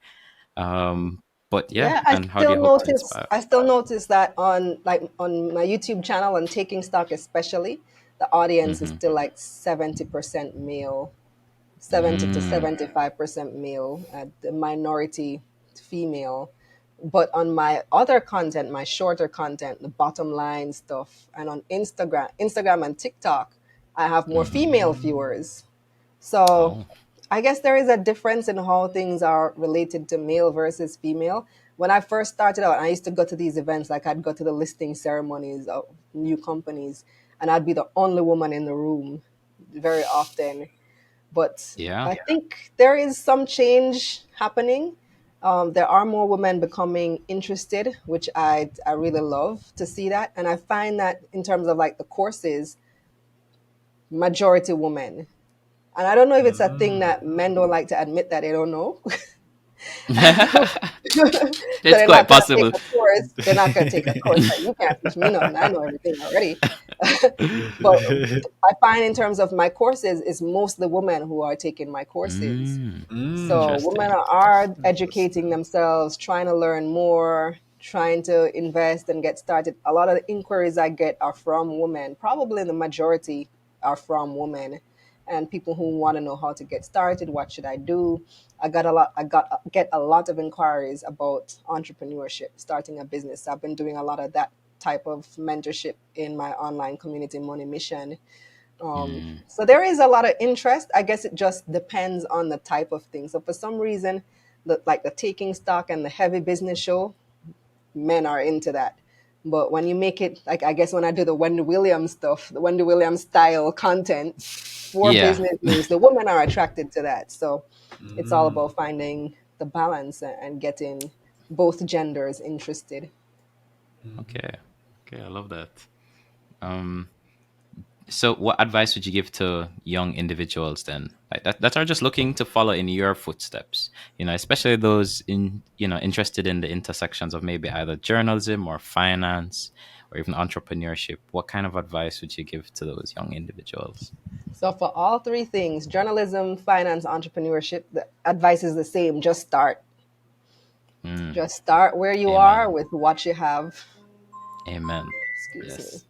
but yeah, Yeah, I and how do still you hope to notice inspire? I still notice that on my YouTube channel on Taking Stock especially, the audience is Mm-hmm. still like 70% male, 70 to Mm, 75% male, the minority female. But on my other content, my shorter content, the bottom line stuff, and on Instagram and TikTok, I have more mm-hmm. female viewers. So Oh. I guess there is a difference in how things are related to male versus female. When I first started out, I used to go to these events, like I'd go to the listing ceremonies of new companies, and I'd be the only woman in the room very often. But Yeah. I think there is some change happening. There are more women becoming interested, which I really love to see that. And I find that in terms of like the courses, majority women. And I don't know if it's a thing that men don't like to admit that they don't know. So It's they're quite not going to take possible. a course. They're not going to take a course. Like, you can't teach me nothing. I know everything already. But I find in terms of my courses, it's mostly women who are taking my courses. Mm, So women interesting. are educating Interesting. themselves, trying to learn more, trying to invest and get started. A lot of the inquiries I get are from women. Probably the majority are from women and people who want to know how to get started. What should I do? I get a lot of inquiries about entrepreneurship, starting a business. I've been doing a lot of that type of mentorship in my online community money mission. Mm, So there is a lot of interest. I guess it just depends on the type of thing. So for some reason, like the taking stock and the heavy business show, men are into that. But when you make it, like I guess when I do the Wendy Williams stuff, the Wendy Williams style content for yeah. business news, the women are attracted to that. So it's all Mm. about finding the balance and getting both genders interested. Okay. Okay. I love that. Um, so what advice would you give to young individuals then, like that are just looking to follow in your footsteps? Especially those interested in the intersections of maybe either journalism or finance or even entrepreneurship. What kind of advice would you give to those young individuals? So for all three things, journalism, finance, entrepreneurship, the advice is the same. Just start. Mm, Just start where you are amen. with what you have. Amen. Excuse me. Yes.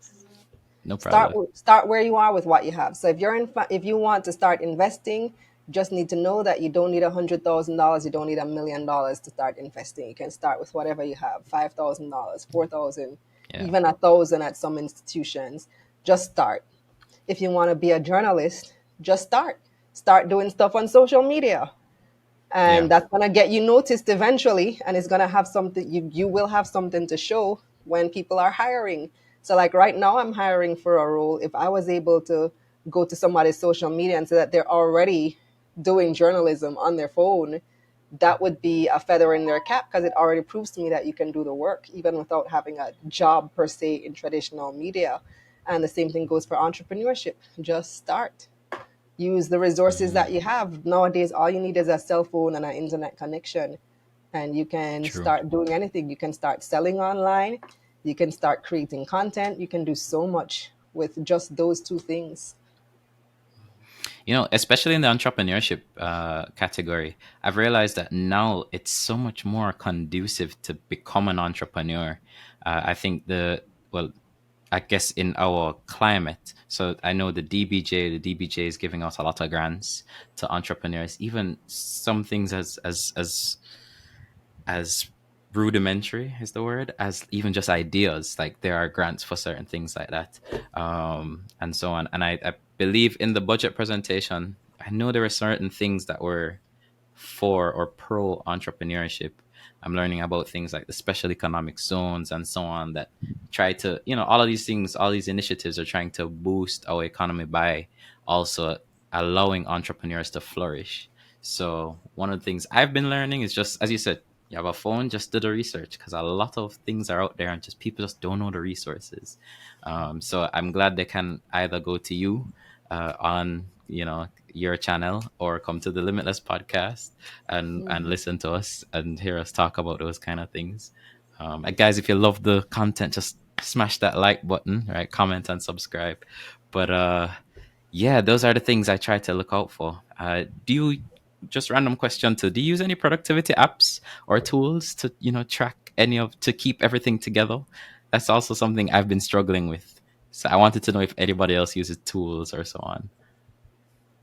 No problem. Start where you are with what you have. So if you want to start investing, you just need to know that you don't need $100,000. You don't need $1 million to start investing. You can start with whatever you have: $5,000, 4,000, Yeah. even 1,000 at some institutions. Just start. If you want to be a journalist, just start. Start doing stuff on social media, and Yeah. that's going to get you noticed eventually, and it's going to have something, you will have something to show when people are hiring. So like right now I'm hiring for a role. If I was able to go to somebody's social media and say that they're already doing journalism on their phone, that would be a feather in their cap, because it already proves to me that you can do the work even without having a job per se in traditional media. And the same thing goes for entrepreneurship. Just start. Use the resources Mm, that you have. Nowadays, all you need is a cell phone and an internet connection, and you can true. start doing anything. You can start selling online, you can start creating content, you can do so much with just those two things. Especially in the entrepreneurship category, I've realized that now it's so much more conducive to become an entrepreneur. I think well, I guess in our climate. So I know the DBJ is giving out a lot of grants to entrepreneurs, even some things as rudimentary is the word, as even just ideas. Like there are grants for certain things like that, and so on. And I believe in the budget presentation, I know there were certain things that were for or pro entrepreneurship. I'm learning about things like the special economic zones and so on that try to, all of these things, all these initiatives are trying to boost our economy by also allowing entrepreneurs to flourish. So one of the things I've been learning is just, as you said, you have a phone, just do the research, because a lot of things are out there and just people just don't know the resources. So I'm glad they can either go to you on your channel, or come to the Limitless podcast and Mhm. listen to us and hear us talk about those kind of things. And guys, if you love the content, just smash that like button, right? Comment and subscribe. But yeah, those are the things I try to look out for. Do you, just random question too, do you use any productivity apps or tools to track any of, to keep everything together? That's also something I've been struggling with. So I wanted to know if anybody else uses tools or so on.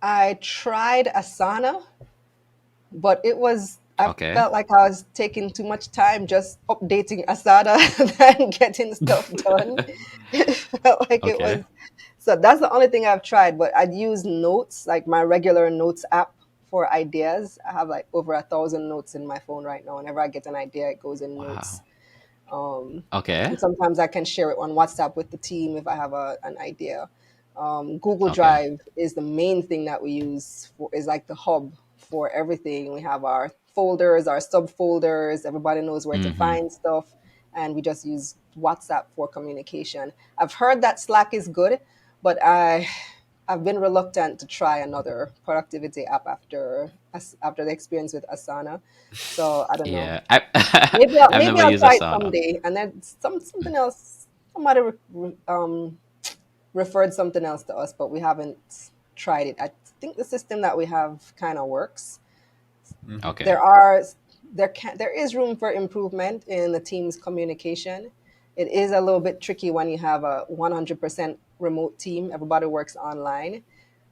I tried Asana, but I Okay. felt like I was taking too much time just updating Asana than getting stuff done. It felt like it Okay. was. So that's the only thing I've tried. But I'd use Notes, like my regular Notes app, for ideas. I have like over 1,000 notes in my phone right now. Whenever I get an idea, it goes in Notes. Wow. Um, Okay. and sometimes I can share it on WhatsApp with the team if I have an idea. Google Okay. Drive is the main thing that we use for, is like the hub for everything. We have our folders, our subfolders. Everybody knows where to Mm-hmm. find stuff, and we just use WhatsApp for communication. I've heard that Slack is good, but I've been reluctant to try another productivity app after the experience with Asana. So I don't know. Yeah. I've Maybe never I'll used try it Asana. someday. And then something else. Somebody referred something else to us, but we haven't tried it. I think the system that we have kind of works. Mm-hmm. There Okay. are there is room for improvement in the team's communication. It is a little bit tricky when you have a 100% remote team. Everybody works online,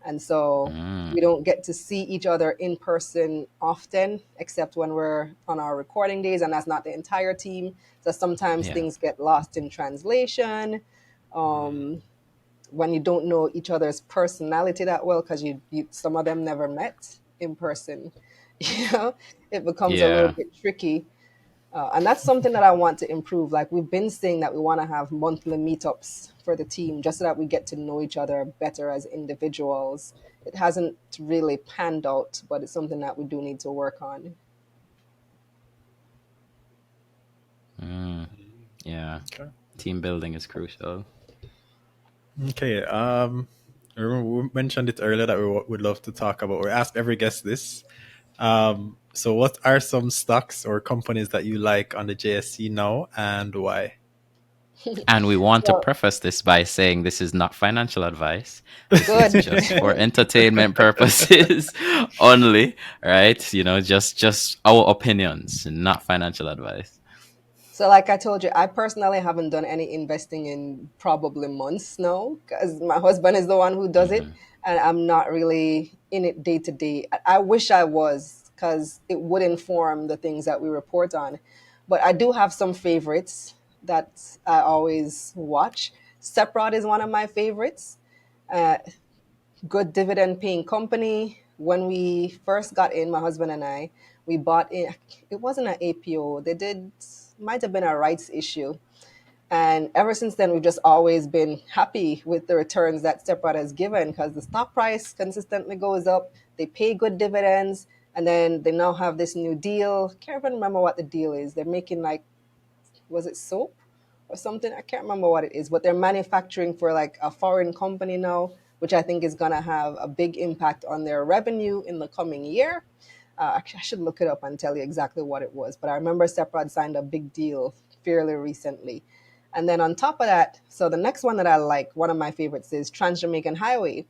and so Mm, we don't get to see each other in person often, except when we're on our recording days, and that's not the entire team. So sometimes yeah. things get lost in translation. Um, when you don't know each other's personality that well, because some of them never met in person, you know, it becomes a little Yeah. bit tricky. And that's something that I want to improve. Like we've been saying that we want to have monthly meetups for the team, just so that we get to know each other better as individuals. It hasn't really panned out, but it's something that we do need to work on. Mm, yeah. Okay. Team building is crucial. Okay. I remember we mentioned it earlier that we would love to talk about, or ask every guest this. So what are some stocks or companies that you like on the JSC now, and why? And we want to So preface this by saying this is not financial advice. This is good. just for entertainment purposes only, right? Just our opinions, not financial advice. So, like I told you, I personally haven't done any investing in probably months now because my husband is the one who does it, Hmm. and I'm not really in it day to day. I wish I was because it would inform the things that we report on. But I do have some favorites that I always watch. Seprod is one of my favorites. Uh, Good dividend paying company. When we first got in, my husband and I, we bought in. It wasn't an APO. They did might have been a rights issue. And ever since then, we've just always been happy with the returns that Steprod has given because the stock price consistently goes up. They pay good dividends, and then they now have this new deal. Can't even remember what the deal is. They're making like, was it soap or something? I can't remember what it is, but they're manufacturing for like a foreign company now, which I think is going to have a big impact on their revenue in the coming year. Actually, I should look it up and tell you exactly what it was, but I remember Seprod signed a big deal fairly recently. And then on top of that, so the next one that I like, one of my favorites is Trans Jamaican Highway.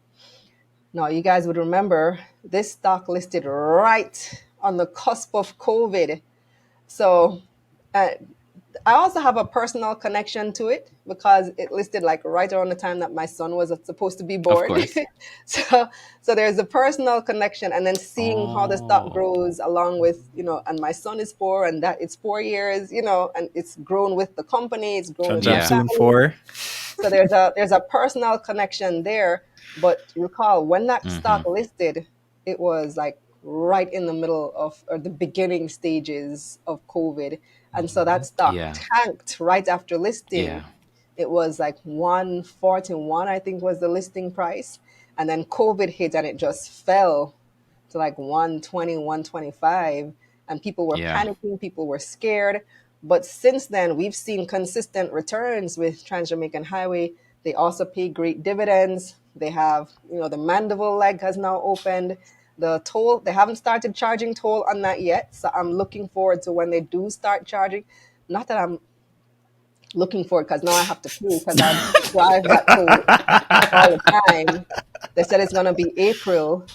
Now, you guys would remember this stock listed right on the cusp of COVID. So uh, I also have a personal connection to it because it listed like right around the time that my son was supposed to be Of born. course. so so there's a personal connection, and then seeing how the stock Oh, grows along with, and my son is 4 and that it's 4 years, and it's grown with the company, it's grown with my I'm yeah. soon family. four. So there's a personal connection there. But recall when that stock Hmm. listed, it was like right in the middle of or the beginning stages of COVID. And so that stock Yeah. tanked right after listing. Yeah. It was like 141, I think was the listing price. And then COVID hit and it just fell to like 120, 125, and people were Yeah. panicking, people were scared. But since then, we've seen consistent returns with Trans Jamaican Highway. They also pay great dividends. They have, the Mandeville leg has now opened. The toll, they haven't started charging toll on that yet. So I'm looking forward to when they do start charging. Not that I'm looking forward because now I have to pay because I drive that toll all the time. They said it's going to be April.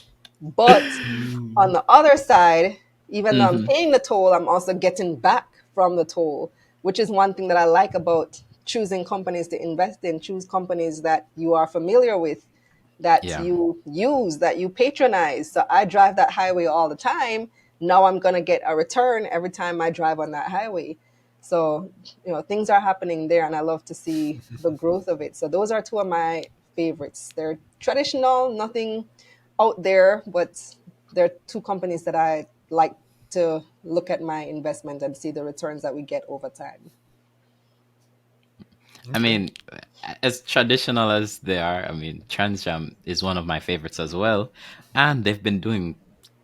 But on Mm. the other side, even though I'm Hmm. paying the toll, I'm also getting back from the toll, which is one thing that I like about choosing companies to invest in. Choose companies that you are familiar with, that Yeah. you use, that you patronize. So I drive that highway all the time. Now I'm going to get a return every time I drive on that highway. So, things are happening there, and I love to see the growth of it. So those are two of my favorites. They're traditional, nothing out there, but they're two companies that I like to look at my investment and see the returns that we get over time. I Okay. mean, as traditional as they are, I mean, Transjam is one of my favorites as well. And they've been doing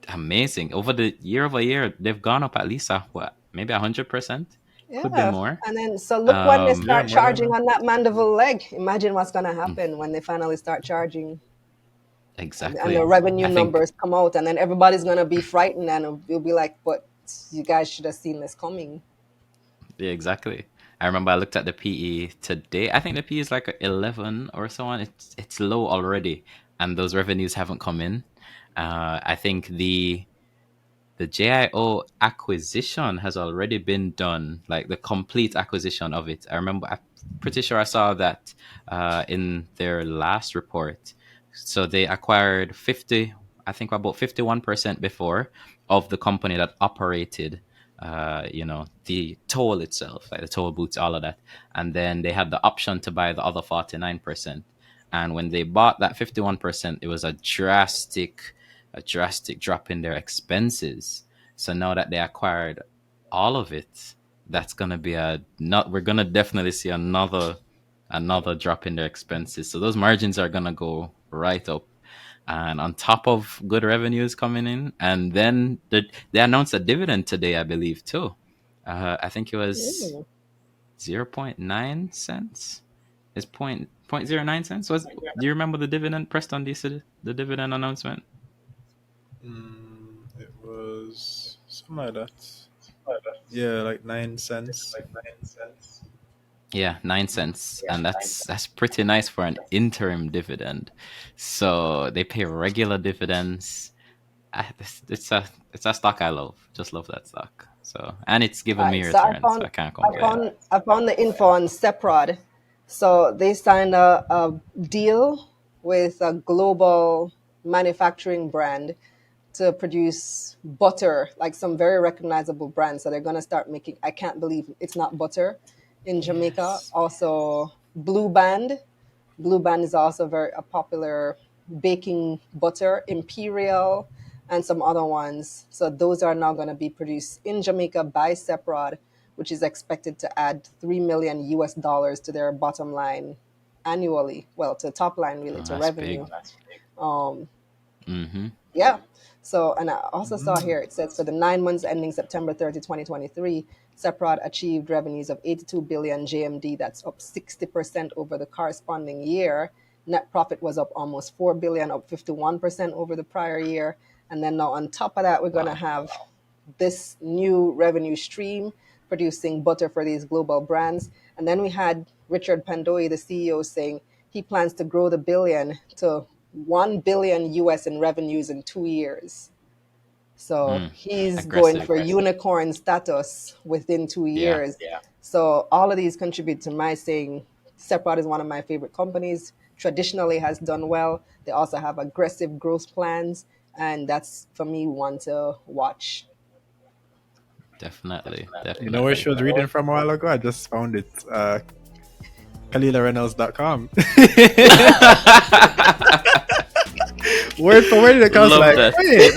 amazing. Over the year over year, they've gone up at least what, maybe 100%? Could be Yeah. more. And then, so look when they Um, Yeah, start more than charging that. on that Mandeville leg. Imagine what's going to happen when they finally start charging and the exactly. revenue I think numbers come out. And then everybody's going to be frightened and you'll be like, but you guys should have seen this coming. yeah, exactly. I remember I looked at the PE today. I think the PE is like 11 or so on. It's low already, and those revenues haven't come in. I think the JIO acquisition has already been done, like the complete acquisition of it. I'm pretty sure I saw that in their last report. So they acquired 50, I think about 51% before of the company that operated, the toll itself, like the toll booths, all of that. And then they had the option to buy the other 49%. And when they bought that 51%, it was a drastic drop in their expenses. So now that they acquired all of it, that's gonna be a not. We're gonna definitely see another drop in their expenses. So those margins are gonna go right up. And on top of good revenues coming in, and then they announced a dividend today, I believe too. I think it was Mm. 0.9 cents. It's point 0.09 cents. Do you remember the dividend, Preston? The dividend announcement? It was something like that. Yeah, like 9 cents. Yeah, 9 cents, Yeah, and 9 cents. that's pretty nice for an interim dividend. So they pay regular dividends. It's a stock I love. Just love that stock. So and it's given me Right. So I returns, so found I can't I complain. found I found the info on Seprod. So they signed a deal with a global manufacturing brand to produce butter, like some very recognizable brands. So they're gonna start making. I can't believe it's not butter in Jamaica. Yes, Also, Blue Band. Blue Band is also very a popular baking butter, Imperial, and some other ones. So those are now going to be produced in Jamaica by Seprod, which is expected to add 3 million US dollars to their bottom line annually. Well, to top line really, oh, to that's revenue. big. That's big. Mm-hmm. Yeah. So, and I also saw Mm. here it says for the 9 months ending September 30, 2023, Seprod achieved revenues of 82 billion JMD. That's up 60% over the corresponding year. Net profit was up almost 4 billion, up 51% over the prior year. And then now on top of that, we're going to Wow. have this new revenue stream producing butter for these global brands. And then we had Richard Pandoi, the CEO, saying he plans to grow the billion to 1 billion US in revenues in 2 years. So Mm. he's going Aggressive. for unicorn status within two Yeah, years. Yeah. So all of these contribute to my saying Seprat is one of my favorite companies. Traditionally has done well. They also have aggressive growth plans, and that's for me one to watch. definitely, Definitely. You know where definitely. she was reading from a while ago? I just found it. KalilahReynolds.com. Word for word, it was Love like, that. wait.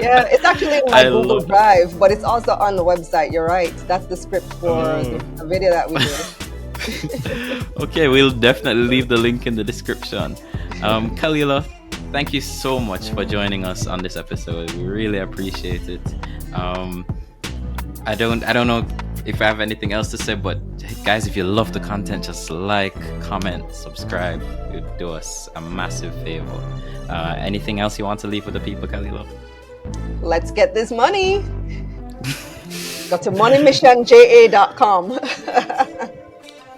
Yeah, it's actually in my I Google love it. Drive, but it's also on the website. You're right. That's the script for Oh, the video that we did. Okay, we'll definitely leave the link in the description. Kalilah, thank you so much for joining us on this episode. We really appreciate it. Um, I don't know if I have anything else to say, but guys, if you love the content, just like, comment, subscribe. It would do us a massive favor. Anything else you want to leave with the people, Kalilah? Let's get this money. Go to moneymissionja.com.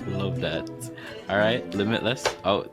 Love that. All right, Limitless. Oh,